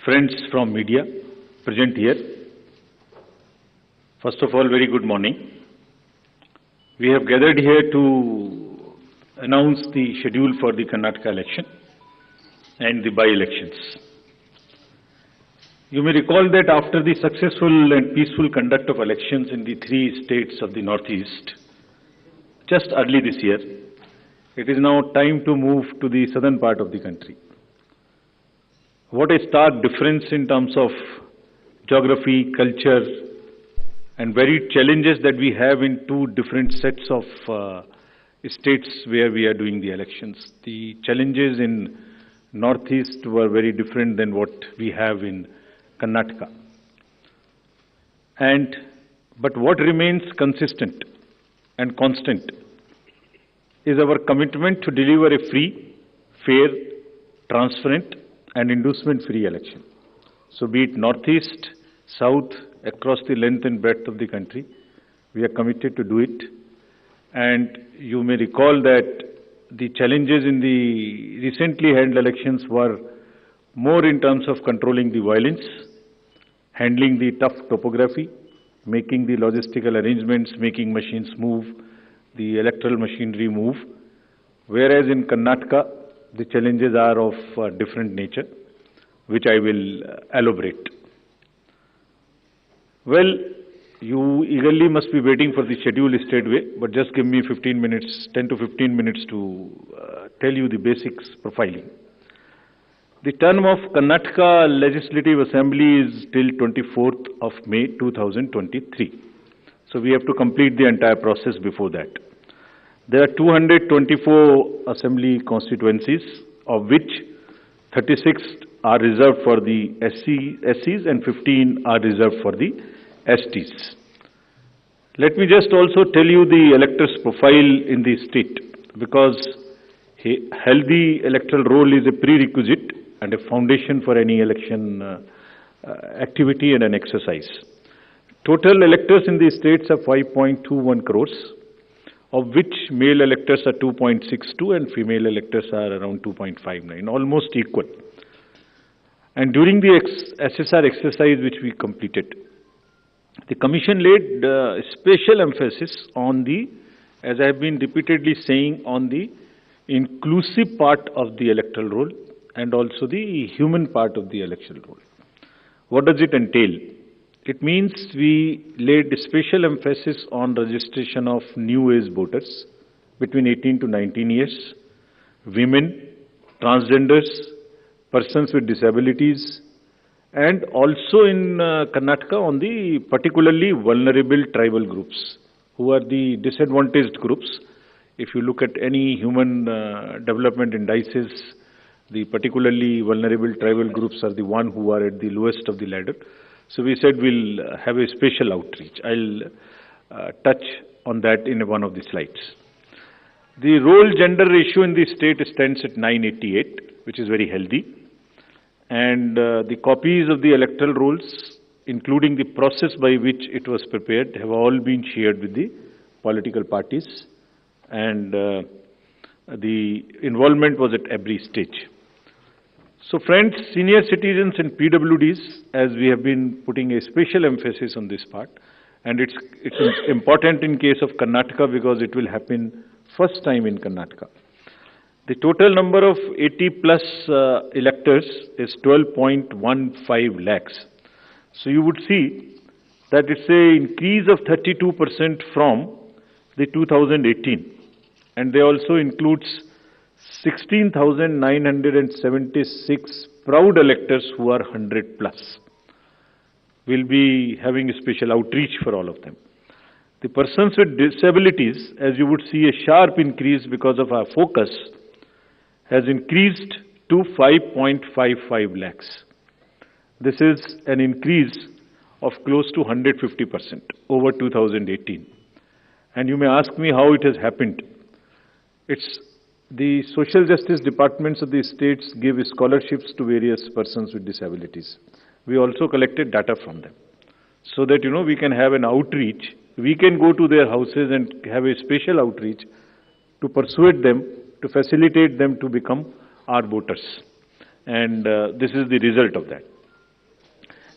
friends from media present here. First of all, very good morning. We have gathered here to announce the schedule for the Karnataka election and the by-elections. You may recall that after the successful and peaceful conduct of elections in the three states of the Northeast, just early this year, it is now time to move to the southern part of the country. What a stark difference in terms of geography, culture, and varied challenges that we have in two different sets of states where we are doing the elections. The challenges in Northeast were very different than what we have in Karnataka. But what remains consistent and constant is our commitment to deliver a free, fair, transparent, and inducement-free election. So be it Northeast, South, across the length and breadth of the country, we are committed to do it. And you may recall that the challenges in the recently held elections were more in terms of controlling the violence, handling the tough topography, making the logistical arrangements, making machines move, the electoral machinery move, whereas in Karnataka, the challenges are of different nature, which I will elaborate. Well, you eagerly must be waiting for the schedule straightway, but just give me 15 minutes, 10 to 15 minutes to tell you the basics profiling. The term of Karnataka Legislative Assembly is till 24th of May 2023. So we have to complete the entire process before that. There are 224 assembly constituencies, of which 36 are reserved for the SCs and 15 are reserved for the STs. Let me just also tell you the electors' profile in the state, because a healthy electoral roll is a prerequisite and a foundation for any election activity and an exercise. Total electors in the states are 5.21 crores, of which male electors are 2.62 and female electors are around 2.59, almost equal. And during the SSR exercise which we completed, the Commission laid special emphasis on the, as I have been repeatedly saying, on the inclusive part of the electoral roll and also the human part of the electoral roll. What does it entail? It means we laid special emphasis on registration of new age voters between 18 to 19 years, women, transgenders, persons with disabilities, and also in Karnataka on the particularly vulnerable tribal groups, who are the disadvantaged groups. If you look at any human development indices, the particularly vulnerable tribal groups are the one who are at the lowest of the ladder. So we said we'll have a special outreach. I'll touch on that in one of the slides. The roll gender ratio in the state stands at 988, which is very healthy. And the copies of the electoral rolls, including the process by which it was prepared, have all been shared with the political parties. And the involvement was at every stage. So friends, senior citizens and PWDs, as we have been putting a special emphasis on this part, and it's important in case of Karnataka because it will happen first time in Karnataka. The total number of 80 plus electors is 12.15 lakhs. So you would see that it's an increase of 32% from the 2018, and they also includes 16,976 proud electors who are 100 plus. We'll be having a special outreach for all of them. The persons with disabilities, as you would see, a sharp increase because of our focus, has increased to 5.55 lakhs. This is an increase of close to 150% over 2018. And you may ask me how it has happened. It's the social justice departments of the states give scholarships to various persons with disabilities. We also collected data from them so that, we can have an outreach. We can go to their houses and have a special outreach to persuade them, to facilitate them to become our voters. And this is the result of that.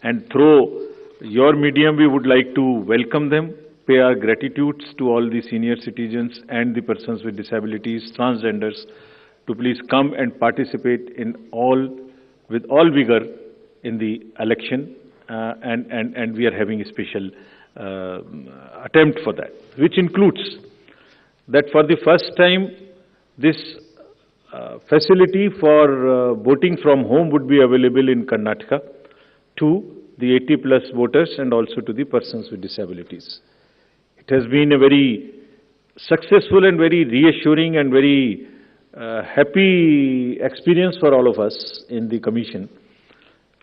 And through your medium, we would like to welcome them, pay our gratitudes to all the senior citizens and the persons with disabilities, transgenders, to please come and participate with all vigor in the election, and we are having a special attempt for that, which includes that for the first time, this facility for voting from home would be available in Karnataka to the 80+ voters and also to the persons with disabilities. It has been a very successful and very reassuring and very happy experience for all of us in the Commission.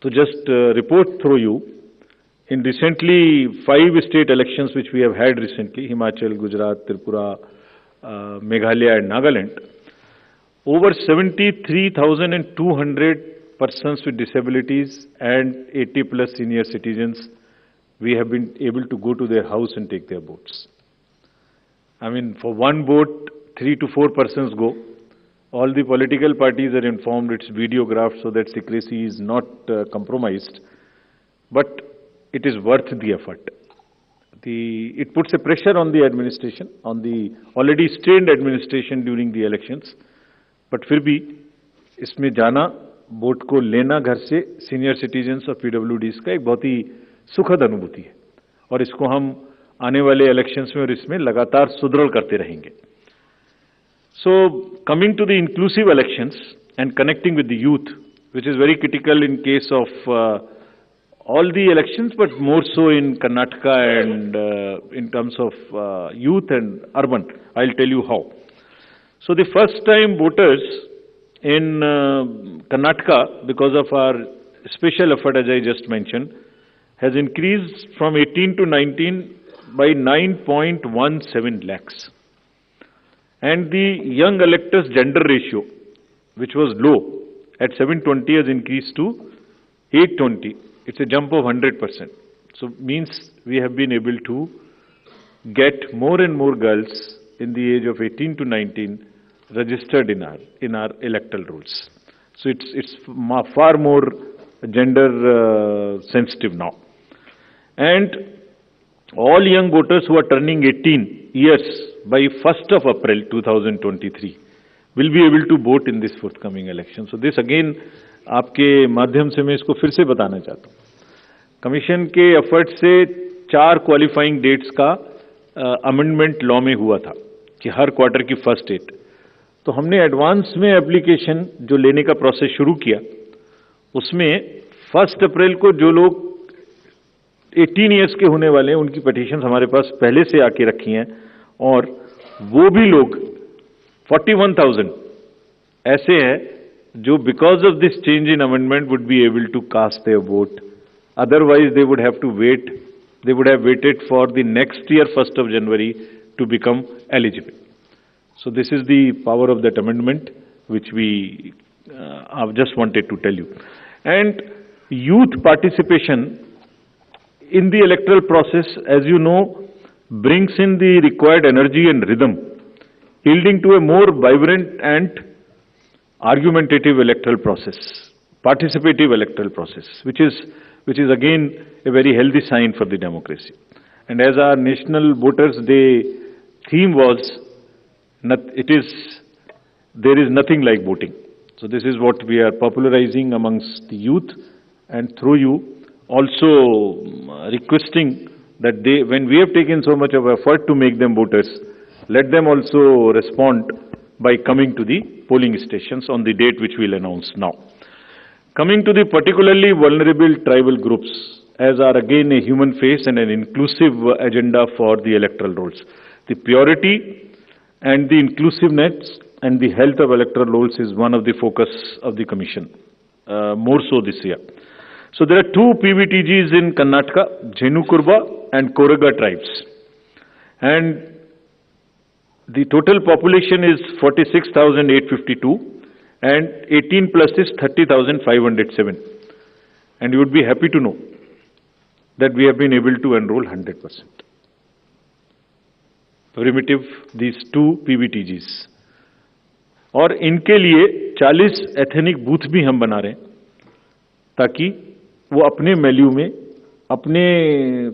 To just report through you, in recently 5 state elections which we have had recently, Himachal, Gujarat, Tripura, Meghalaya and Nagaland, over 73,200 persons with disabilities and 80+ senior citizens, we have been able to go to their house and take their votes. I mean, for one vote, 3 to 4 persons go. All the political parties are informed, it's videographed so that secrecy is not compromised. But it is worth the effort. It puts a pressure on the administration, on the already strained administration during the elections. But फिर भी इसमें जाना, vote को लेना घर से senior citizens और पीडब्ल्यूडीज का एक बहुत ही सुखद अनुभूति है, और इसको हम आने वाले इलेक्शंस में और इसमें लगातार सुदृढ़ करते रहेंगे. So coming to the inclusive elections and connecting with the youth, which is very critical in case of all the elections, but more so in Karnataka and in terms of youth and urban. I'll tell you how. So the first time voters in Karnataka, because of our special effort as I just mentioned, has increased from 18 to 19 by 9.17 lakhs. And the young electors gender ratio, which was low at 720, has increased to 820. It's a jump of 100%. So means we have been able to get more and more girls in the age of 18 to 19 registered in our electoral rolls. So it's far more gender sensitive now. And all young voters who are turning 18 years by 1st of April 2023 will be able to vote in this forthcoming election. So this again, आपके माध्यम से मैं इसको फिर से बताना चाहता हूँ. कमीशन के एफर्ट से 4 क्वालिफाइंग डेट्स का अमेंडमेंट लॉ में हुआ था कि हर क्वार्टर की फर्स्ट डेट. तो हमने एडवांस में एप्लीकेशन जो लेने का प्रोसेस शुरू किया, उसमें 1 अप्रैल को जो लोग 18 इयर्स के होने वाले हैं उनकी पिटीशन हमारे पास पहले से आके रखी हैं, और वो भी लोग 41,000 ऐसे हैं जो because of this change in amendment would be able to cast their vote. Otherwise they would have to wait, they would have waited for the next year 1st of January to become eligible. So this is the power of that amendment which we I've just wanted to tell you. And youth participation in the electoral process, as you know, brings in the required energy and rhythm, yielding to a more vibrant and argumentative electoral process, participative electoral process, which is again a very healthy sign for the democracy. And as our National Voters Day theme was, there is nothing like voting. So this is what we are popularizing amongst the youth, and through you also requesting that when we have taken so much of effort to make them voters, let them also respond by coming to the polling stations on the date which we'll announce now. Coming to the particularly vulnerable tribal groups, as are again a human face and an inclusive agenda for the electoral rolls. The purity and the inclusiveness and the health of electoral rolls is one of the focus of the Commission, more so this year. So there are 2 PVTGs in Karnataka, Jhenukurba and Koraga tribes. And the total population is 46,852 and 18 plus is 30,507. And you would be happy to know that we have been able to enroll 100%. Primitive, these 2 PVTGs. और इनके लिए 40 ethnic booth भी हम बना रहे हैं ताकि वो अपने वैल्यू में, अपने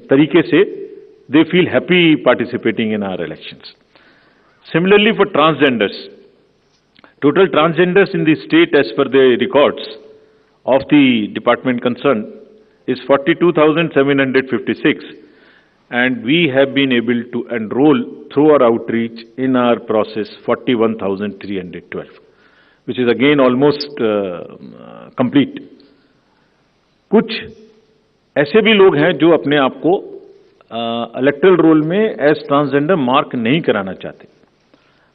तरीके से they feel happy participating in our elections. Similarly, for transgenders, total transgenders in the state as per the records of the department concerned is 42,756, and we have been able to enroll through our outreach in our process 41,312, which is again almost complete. कुछ ऐसे भी लोग हैं जो अपने आप को electoral roll में एज ट्रांसजेंडर मार्क नहीं कराना चाहते.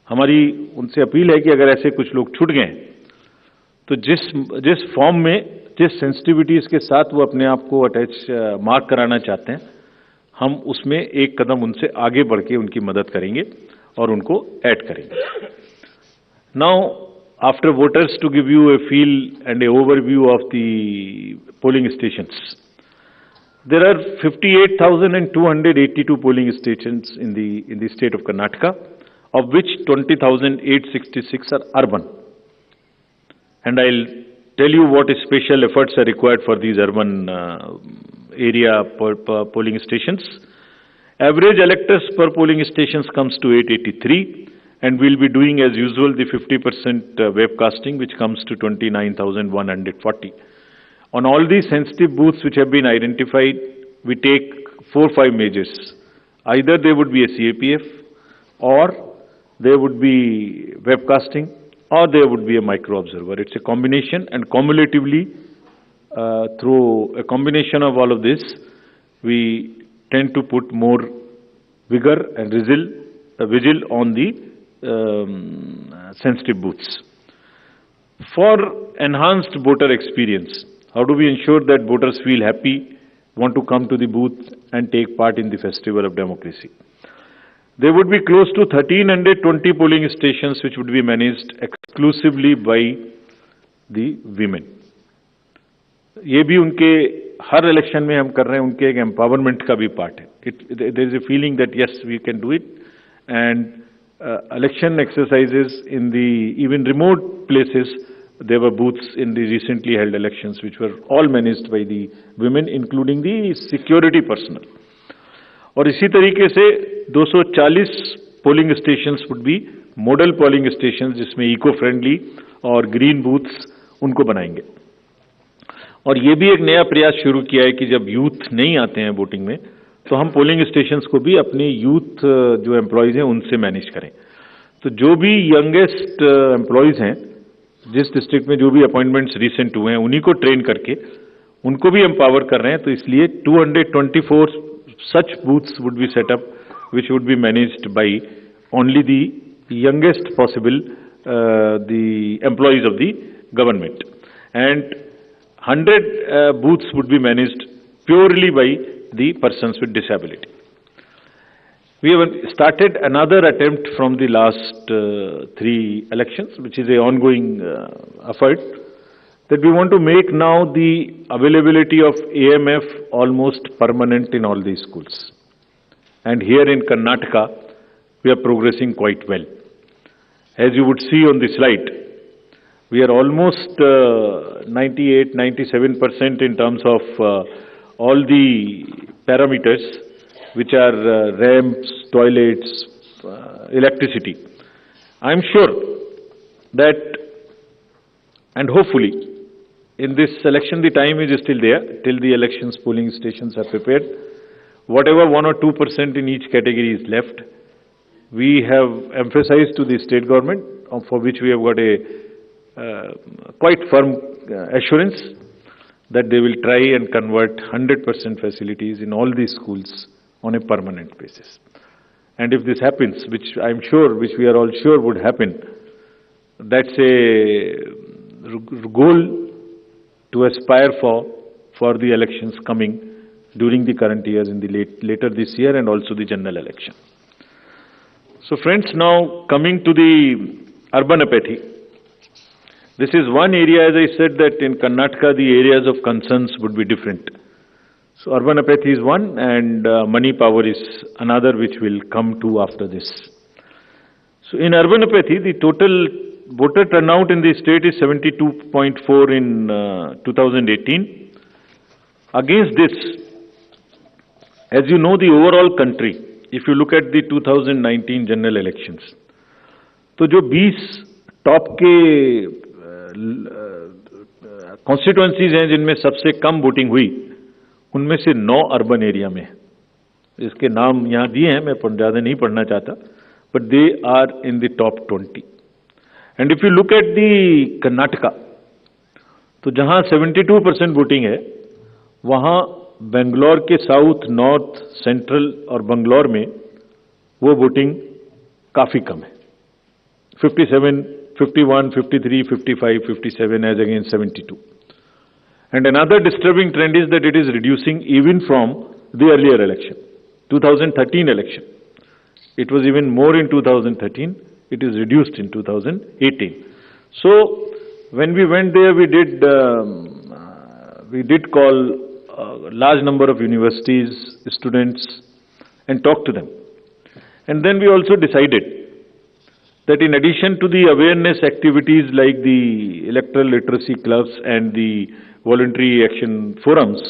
हमारी उनसे अपील है कि अगर ऐसे कुछ लोग छूट गए तो जिस फॉर्म में, जिस सेंसिटिविटीज के साथ वो अपने आप को अटैच मार्क कराना चाहते हैं, हम उसमें एक कदम उनसे आगे बढ़ के उनकी मदद करेंगे और उनको ऐड करेंगे. Now after voters, to give you a feel and a overview of the polling stations. There are 58,282 polling stations in the state of Karnataka, of which 20,866 are urban. And I'll tell you what special efforts are required for these urban area polling stations. Average electors per polling stations comes to 883, and we'll be doing as usual the 50% webcasting, which comes to 29,140. On all these sensitive booths which have been identified, we take 4 or 5 measures. Either there would be a CAPF, or there would be webcasting, or there would be a micro-observer. It's a combination, and cumulatively, through a combination of all of this, we tend to put more vigor and vigil on the sensitive booths. For enhanced voter experience, how do we ensure that voters feel happy, want to come to the booth and take part in the festival of democracy? There would be close to 1,320 polling stations which would be managed exclusively by the women. ये भी उनके हर election में हम कर रहे हैं, उनके एक एम्पावरमेंट का भी पार्ट है. There is a feeling that yes, we can do it, and election exercises in the even remote places. There were booths in the recently held elections which were all managed by the women, including the security personnel. और इसी तरीके से 240 polling stations would be model polling stations, जिसमें eco friendly और green booths उनको बनाएंगे. और ये भी एक नया प्रयास शुरू किया है कि जब यूथ नहीं आते हैं वोटिंग में, तो हम पोलिंग स्टेशंस को भी अपने यूथ जो एम्प्लॉयज हैं उनसे मैनेज करें. तो जो भी यंगेस्ट एम्प्लॉयज हैं, जिस डिस्ट्रिक्ट में जो भी अपॉइंटमेंट्स रिसेंट हुए हैं, उन्हीं को ट्रेन करके उनको भी एम्पावर कर रहे हैं. तो इसलिए 224 such booths would be set up which would be managed by only the youngest possible the employees of the government, and 100 booths would be managed purely by the persons with disability. We have started another attempt from the last 3 elections, which is an ongoing effort, that we want to make now the availability of AMF almost permanent in all these schools. And here in Karnataka, we are progressing quite well. As you would see on the slide, we are almost 98-97% in terms of all the parameters, which are ramps, toilets, electricity. I am sure that, and hopefully, in this election, the time is still there, till the elections polling stations are prepared. Whatever 1 or 2% in each category is left, we have emphasized to the state government, for which we have got a quite firm assurance that they will try and convert 100% facilities in all these schools on a permanent basis. And if this happens, which I am sure, which we are all sure would happen, that's a goal to aspire for the elections coming during the current years, in the later this year, and also the general election. So friends, now coming to the urban apathy. This is one area, as I said, that in Karnataka the areas of concerns would be different. So urban apathy is one, and money power is another, which will come to after this. So in urban apathy, the total voter turnout in the state is 72.4 in 2018. Against this, as you know, the overall country, if you look at the 2019 general elections, तो जो 20 top के constituencies हैं जिनमें सबसे कम voting हुई, उनमें से 9 urban area में है। इसके नाम यहाँ दिए हैं, मैं ज़्यादा नहीं पढ़ना चाहता, but they are in the top 20। And if you look at the Karnataka, तो जहाँ 72% वोटिंग है, वहाँ बेंगलोर के साउथ, नॉर्थ, सेंट्रल और बंगलौर में वो वोटिंग काफ़ी कम है। 57, 51, 53, 55, 57 as against 72. And another disturbing trend is that it is reducing even from the earlier election, 2013 election. It was even more in 2013. It is reduced in 2018. So when we went there, we did call a large number of universities, students, and talk to them. And then we also decided that in addition to the awareness activities like the electoral literacy clubs and the voluntary action forums,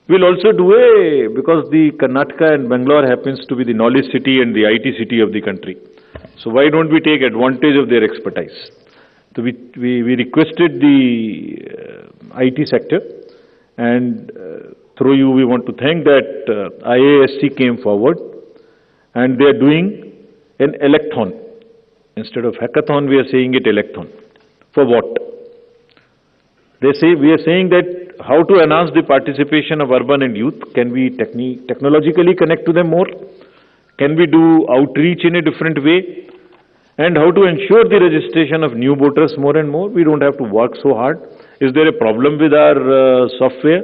we'll also do because the Karnataka and Bangalore happens to be the knowledge city and the IT city of the country. So why don't we take advantage of their expertise? So we requested the IT sector, and through you we want to thank that IASC came forward, and they are doing an electhon. Instead of hackathon, we are saying it electhon. For what? We are saying that how to enhance the participation of urban and youth. Can we technologically connect to them more? Can we do outreach in a different way? And how to ensure the registration of new voters more and more? We don't have to work so hard. Is there a problem with our software?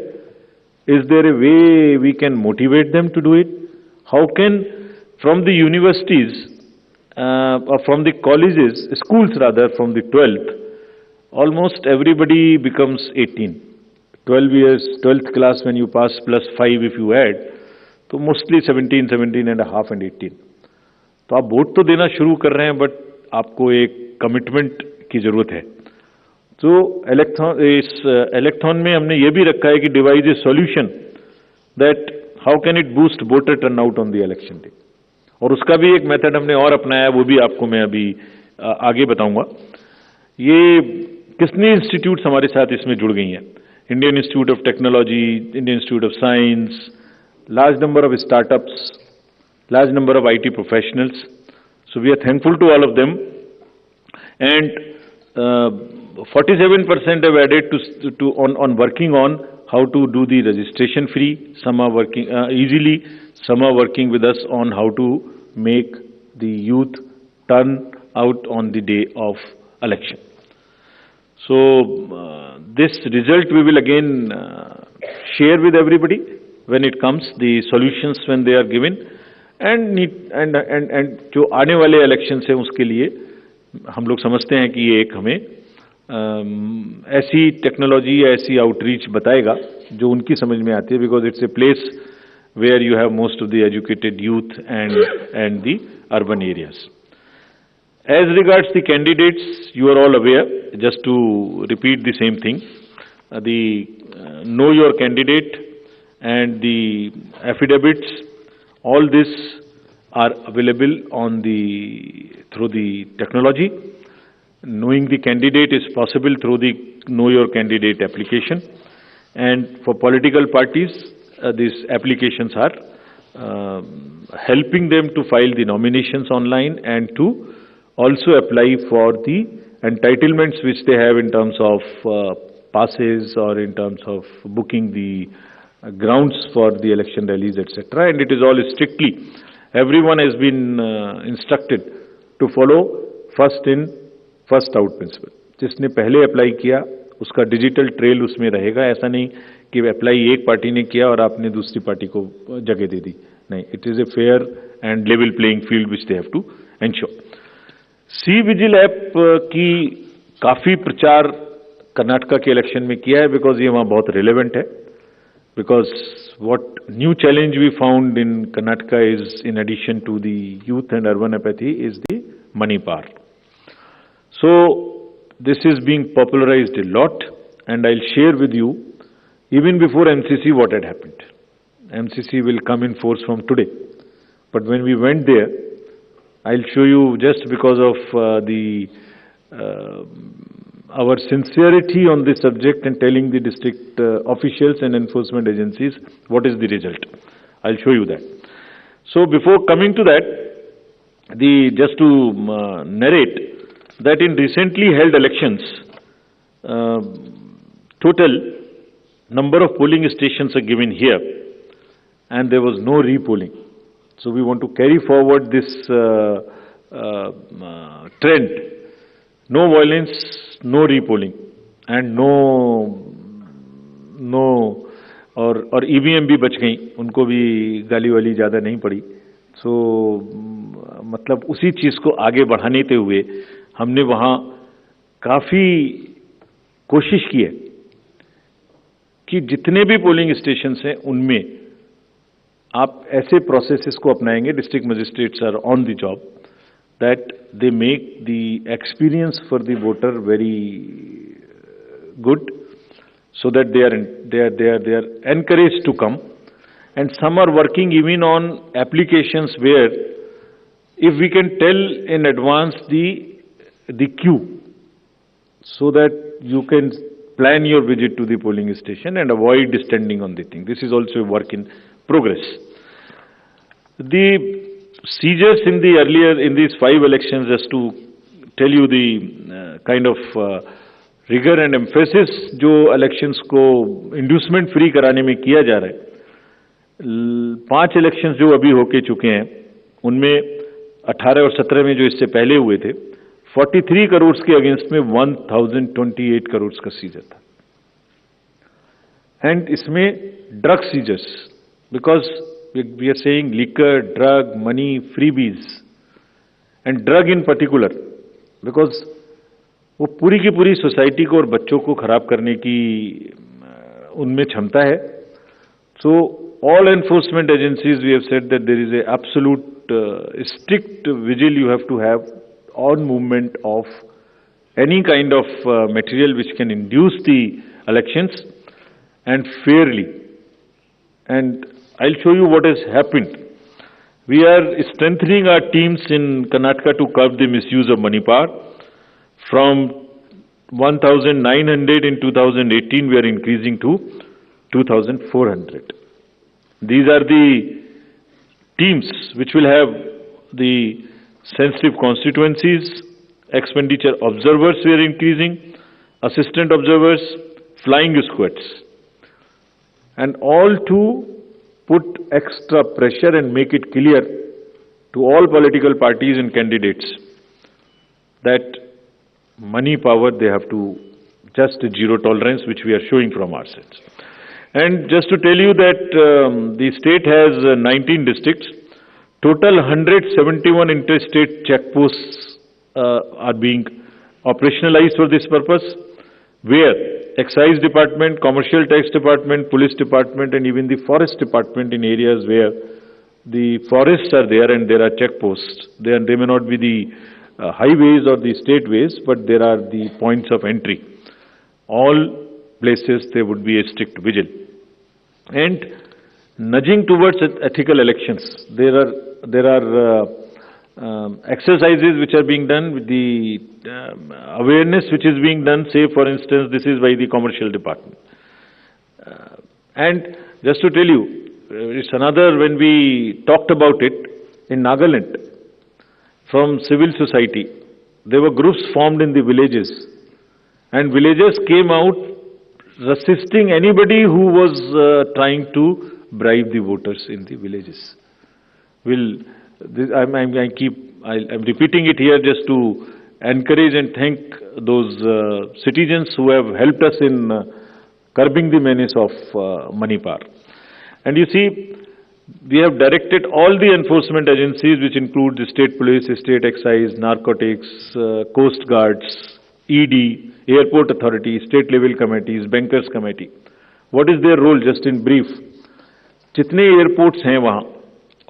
Is there a way we can motivate them to do it? How can, from the universities, or from the colleges, schools rather, from the 12th, almost everybody becomes 18. 12 years, 12th class when you pass plus 5 if you add, so mostly 17, 17 and a half and 18. तो आप vote तो देना शुरू कर रहे हैं, but आपको एक कमिटमेंट की जरूरत है। तो इस इलेक्थॉन में हमने ये भी रखा है कि device A solution that how can it boost voter turnout on the election day. और उसका भी एक मेथड हमने और अपनाया, वो भी आपको मैं अभी आगे बताऊंगा। ये कितने इंस्टीट्यूट्स हमारे साथ इसमें जुड़ गई हैं? Indian institute of technology, Indian institute of science, large number of startups, large number of IT professionals. So we are thankful to all of them. And 47% have added on working on how to do the registration free. Some are working easily. Some are working with us on how to make the youth turn out on the day of election. So this result we will again share with everybody when it comes, the solutions when they are given, and जो आने वाले election है उसके लिए हम लोग समझते हैं कि ये एक हमें ऐसी टेक्नोलॉजी या ऐसी आउटरीच बताएगा जो उनकी समझ में आती है, because it's a place where you have most of the educated youth and the urban areas. As regards the candidates, you are all aware, just to repeat the same thing, the know your candidate and the affidavits, all this are available on through the technology. Knowing the candidate is possible through the Know Your Candidate application, and for political parties, these applications are helping them to file the nominations online and to also apply for the entitlements which they have in terms of passes or in terms of booking the grounds for the election rallies, etc. And it is all strictly, everyone has been instructed to follow first in first out principle. जिसने पहले apply किया उसका digital trail उसमें रहेगा। ऐसा नहीं कि apply एक पार्टी ने किया और आपने दूसरी पार्टी को जगह दे दी, नहीं, it is a fair and level playing field which they have to ensure. C vigil app की काफी प्रचार कर्नाटका के इलेक्शन में किया है, बिकॉज ये वहां बहुत रिलेवेंट है, because what new challenge we found in Karnataka is, in addition to the youth and urban apathy, is the money power. So this is being popularized a lot, and I'll share with you even before MCC what had happened. MCC will come in force from today. But when we went there, I'll show you, just because of our sincerity on this subject and telling the district officials and enforcement agencies what is the result. I'll show you that. So before coming to that, just to narrate that in recently held elections, total number of polling stations are given here, and there was no repolling. So we want to carry forward this trend. No violence, no repolling, and और EVM भी बच गई, उनको भी गाली वाली ज़्यादा नहीं पड़ी. So मतलब उसी चीज़ को आगे बढ़ाने ते हुए हमने वहाँ काफ़ी कोशिश की है कि जितने भी पोलिंग स्टेशंस हैं उनमें आप ऐसे प्रोसेसेस को अपनाएंगे. District magistrates are on the job, that they make the experience for the voter very good, so that they are encouraged to come. And some are working even on applications where if we can tell in advance the queue, so that you can plan your visit to the polling station and avoid standing on the thing. This is also a work in progress. The seizures in these 5 elections, just to tell you the kind of rigor and emphasis जो elections को inducement free कराने में किया जा रहा है. 5 elections जो अभी होके चुके हैं, उनमें 18 और 17 में जो इससे पहले हुए थे, 43 करोड़ के अगेंस्ट में 1028 करोड़ का सीजर था. एंड इसमें drug seizures, because we are saying liquor, drug, money, freebies, and drug in particular, because वो पूरी की पूरी सोसाइटी को और बच्चों को खराब करने की उनमें क्षमता है. So all enforcement agencies, we have said that there is a absolute strict vigil you have to have on movement of any kind of material which can induce the elections, and fairly. And I'll show you what has happened. We are strengthening our teams in Karnataka to curb the misuse of money power. From 1,900 in 2018, we are increasing to 2,400. These are the teams which will have the sensitive constituencies, expenditure observers we are increasing, assistant observers, flying squads, and all to put extra pressure and make it clear to all political parties and candidates that money power, they have to just zero tolerance, which we are showing from our sides. And just to tell you that the state has 19 districts. Total 171 interstate checkposts are being operationalized for this purpose, where Excise Department, Commercial Tax Department, Police Department, and even the Forest Department in areas where the forests are there and there are checkposts. They may not be the highways or the state ways, but there are the points of entry. All places there would be a strict vigil. And nudging towards ethical elections, there are exercises which are being done with the awareness which is being done. Say, for instance, this is by the Commercial Department. And just to tell you, it's another, when we talked about it in Nagaland, from civil society, there were groups formed in the villages, and villagers came out resisting anybody who was trying to bribe the voters in the villages. I'm repeating it here just to encourage and thank those citizens who have helped us in curbing the menace of money power. And you see, we have directed all the enforcement agencies, which include the state police, state excise, narcotics, coast guards, ED, airport authority, state level committees, bankers committee. What is their role, just in brief? जितने airports हैं वहाँ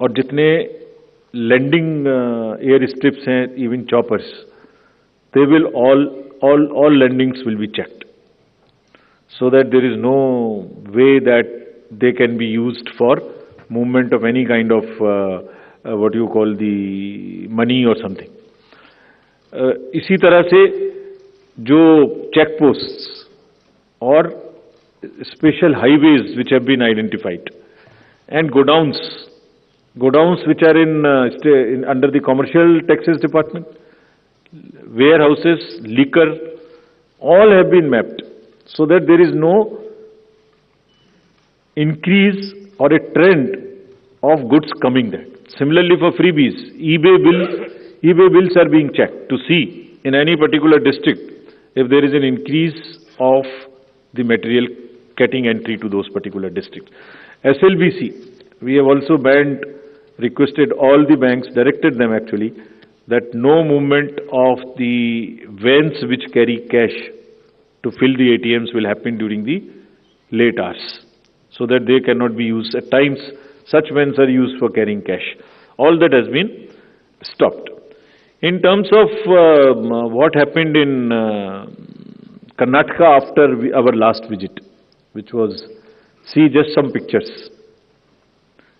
और जितने landing air strips हैं, even choppers, they will all landings will be checked. so that there is no way that they can be used for movement of any kind of what you call the money or something. इसी तरह से जो check posts or special highways which have been identified and godowns which are in under the commercial taxes department, warehouses, liquor, all have been mapped so that there is no increase or a trend of goods coming there. Similarly for freebies, eBay bills are being checked to see in any particular district if there is an increase of the material getting entry to those particular districts. SLBC, we have also requested all the banks, directed them actually, that no movement of the vans which carry cash to fill the ATMs will happen during the late hours, so that they cannot be used. At times, such vans are used for carrying cash. All that has been stopped. In terms of what happened in Karnataka after our last visit, which was, see just some pictures.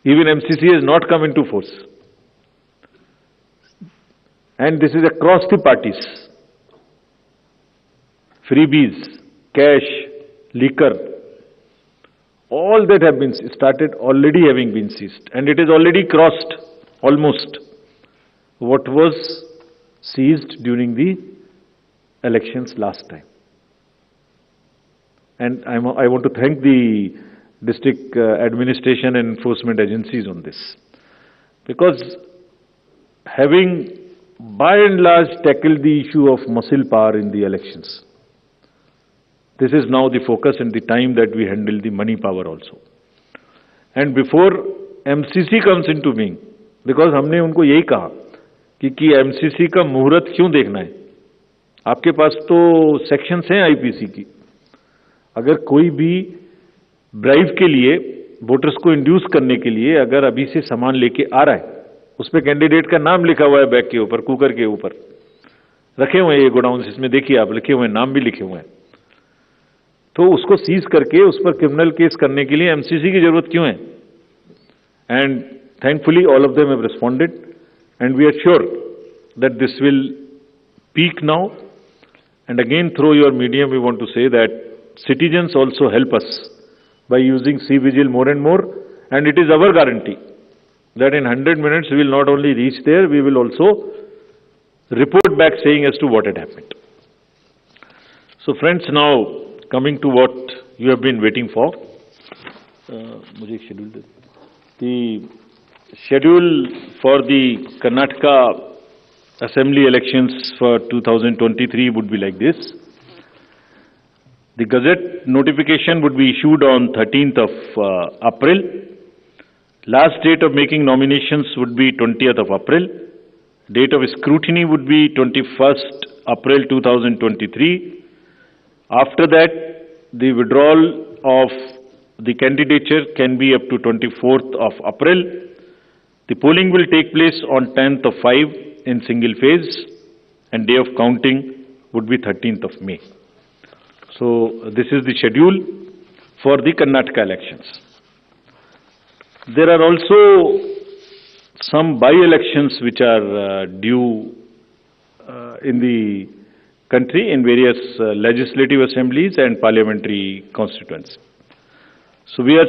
Even MCC has not come into force. And this is across the parties. Freebies, cash, liquor, all that have been started already having been seized. And it is already crossed almost what was seized during the elections last time. And I want to thank the district administration and enforcement agencies on this. Because having by and large tackled the issue of muscle power in the elections, this is now the focus and the time that we handle the money power also. And before MCC comes into being, because हमने उनको यही कहा कि MCC का मुहूर्त क्यों देखना है? आपके पास तो सेक्शंस हैं आईपीसी की. अगर कोई भी ब्राइब के लिए वोटर्स को इंड्यूस करने के लिए अगर अभी से सामान लेके आ रहा है, उस पे कैंडिडेट का नाम लिखा हुआ है बैग के ऊपर, कुकर के ऊपर रखे हुए हैं ये गोडाउन, इसमें देखिए आप लिखे हुए हैं, नाम भी लिखे हुए हैं, तो उसको सीज करके उस पर क्रिमिनल केस करने के लिए एमसीसी की जरूरत क्यों है? And thankfully all of them have responded and we are sure that this will peak now. And again through your medium we want to say that citizens also help us by using C-Vigil more and more, and it is our guarantee that in 100 minutes we will not only reach there, we will also report back saying as to what had happened. So friends, now coming to what you have been waiting for. मुझे एक schedule they. The schedule for the Karnataka Assembly elections for 2023 would be like this. The Gazette notification would be issued on 13th of April. Last date of making nominations would be 20th of April. Date of scrutiny would be 21st April 2023. After that, the withdrawal of the candidature can be up to 24th of April. The polling will take place on 10th of 5 in single phase, and day of counting would be 13th of May. So this is the schedule for the Karnataka elections. There are also some by-elections which are due in the country in various legislative assemblies and parliamentary constituents. So we are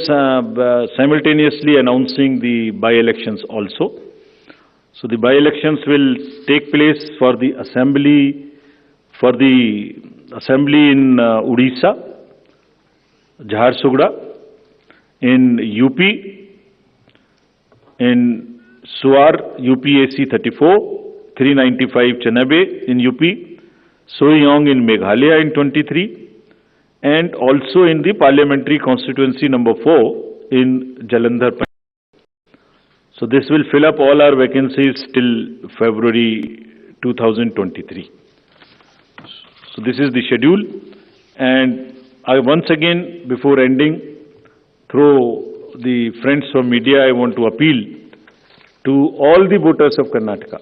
simultaneously announcing the by-elections also. So the by-elections will take place for the assembly in Odisha, Jharsuguda, in UP, in Suar, UP AC 34, 395 Chanabe in UP, Soyong in Meghalaya in 23, and also in the parliamentary constituency number 4 in Jalandhar. So this will fill up all our vacancies till February 2023. So this is the schedule, and I once again, before ending, through the friends from media, I want to appeal to all the voters of Karnataka,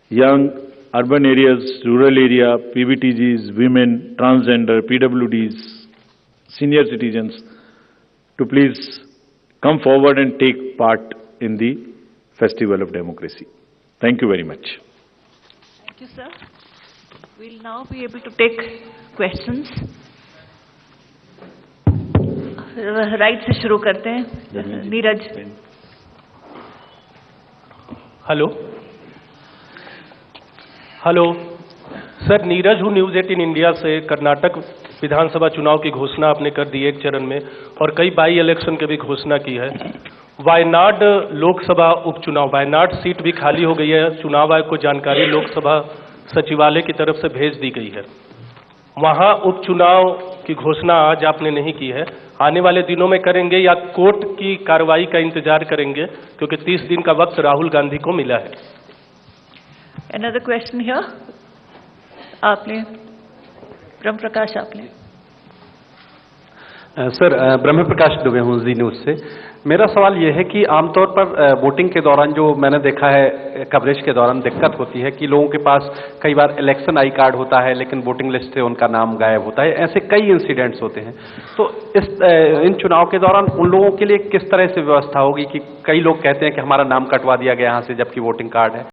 young, urban areas, rural area, PVTGs, women, transgender, PWDs, senior citizens to please come forward and take part in the festival of democracy. Thank you very much. Thank you, sir. We'll now be able to take questions. Right से शुरू करते हैं, Neeraj. Hello hello sir, Neeraj हूँ news 18 India से। कर्नाटक विधानसभा चुनाव की घोषणा आपने कर दी एक चरण में और कई बाई इलेक्शन की भी घोषणा की है। वायनाड लोकसभा उपचुनाव, वायनाड सीट भी खाली हो गई है। चुनाव आयोग को जानकारी लोकसभा सचिवालय की तरफ से भेज दी गई है। वहां उपचुनाव की घोषणा आज आपने नहीं की है, आने वाले दिनों में करेंगे या कोर्ट की कार्रवाई का इंतजार करेंगे, क्योंकि 30 दिन का वक्त राहुल गांधी को मिला है। Another question here. आपने ब्रह्म प्रकाश, आपने। सर, ब्रह्म प्रकाश दुबे हूँ जी न्यूज़ से। मेरा सवाल यह है कि आमतौर पर वोटिंग के दौरान जो मैंने देखा है कवरेज के दौरान दिक्कत होती है कि लोगों के पास कई बार इलेक्शन आई कार्ड होता है लेकिन वोटिंग लिस्ट से उनका नाम गायब होता है। ऐसे कई इंसिडेंट्स होते हैं। तो इन चुनाव के दौरान उन लोगों के लिए किस तरह से व्यवस्था होगी कि कई लोग कहते हैं कि हमारा नाम कटवा दिया गया यहाँ से जबकि वोटिंग कार्ड है।